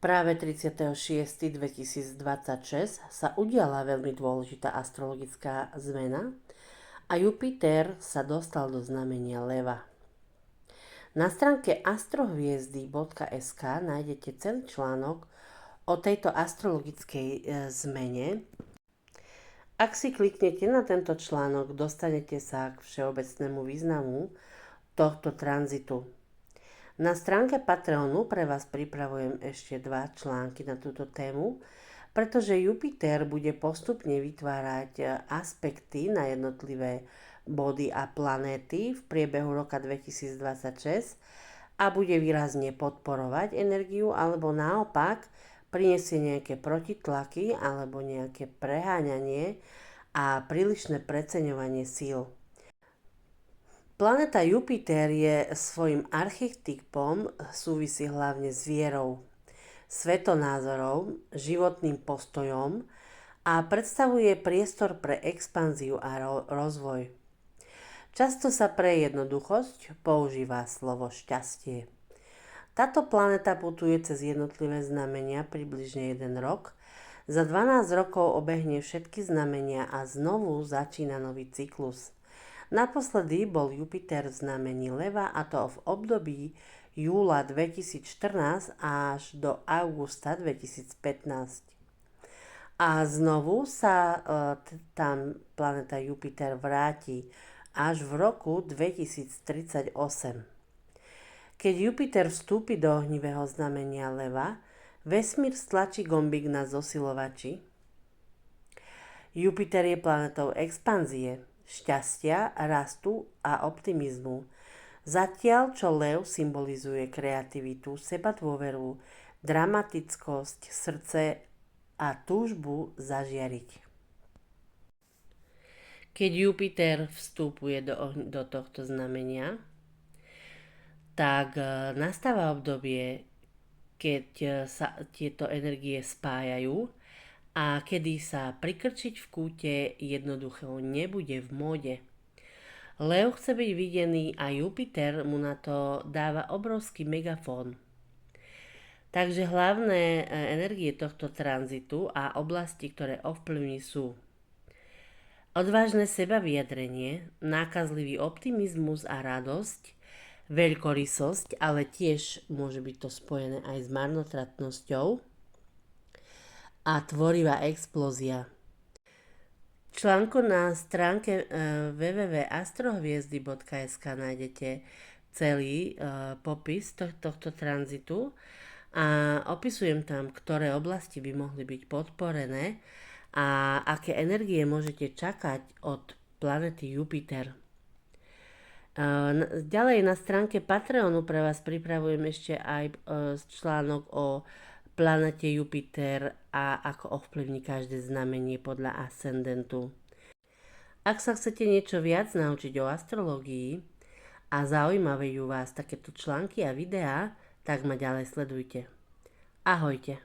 Práve 30.6.2026 sa udiala veľmi dôležitá astrologická zmena a Jupiter sa dostal do znamenia Leva. Na stránke astrohviezdy.sk nájdete celý článok o tejto astrologickej zmene. Ak si kliknete na tento článok, dostanete sa k všeobecnému významu tohto tranzitu. Na stránke Patreonu pre vás pripravujem ešte 2 články na túto tému, pretože Jupiter bude postupne vytvárať aspekty na jednotlivé body a planéty v priebehu roka 2026 a bude výrazne podporovať energiu alebo naopak prinesie nejaké protitlaky alebo nejaké preháňanie a prílišné preceňovanie síl. Planéta Jupiter je svojim archetypom súvisí hlavne s vierou, svetonázorom, životným postojom a predstavuje priestor pre expanziu a rozvoj. Často sa pre jednoduchosť používa slovo šťastie. Táto planéta putuje cez jednotlivé znamenia približne 1 rok. Za 12 rokov obehne všetky znamenia a znovu začína nový cyklus. Naposledy bol Jupiter v znamení Leva, a to v období júla 2014 až do augusta 2015. A znovu sa tam planéta Jupiter vráti až v roku 2038. Keď Jupiter vstúpi do ohnivého znamenia Leva, vesmír stlačí gombík na zosilovači. Jupiter je planetou expanzie, šťastia, rastu a optimizmu. Zatiaľ, čo Lev symbolizuje kreativitu, sebadôveru, dramatickosť, srdce a túžbu zažiariť. Keď Jupiter vstupuje do tohto znamenia, tak nastáva obdobie, keď sa tieto energie spájajú a kedy sa prikrčiť v kúte jednoducho nebude v móde. Lev chce byť videný a Jupiter mu na to dáva obrovský megafón. Takže hlavné energie tohto tranzitu a oblasti, ktoré ovplyvní, sú odvážne sebavyjadrenie, nákazlivý optimizmus a radosť, veľkorysosť, ale tiež môže byť to spojené aj s marnotratnosťou a tvorivá explózia. V článku na stránke www.astrohviezdy.sk nájdete celý popis tohto tranzitu a opisujem tam, ktoré oblasti by mohli byť podporené a aké energie môžete čakať od planety Jupiter. Ďalej na stránke Patreonu pre vás pripravujem ešte aj článok o planete Jupiter a ako ovplyvní každé znamenie podľa ascendentu. Ak sa chcete niečo viac naučiť o astrológii a zaujímajú vás takéto články a videá, tak ma ďalej sledujte. Ahojte.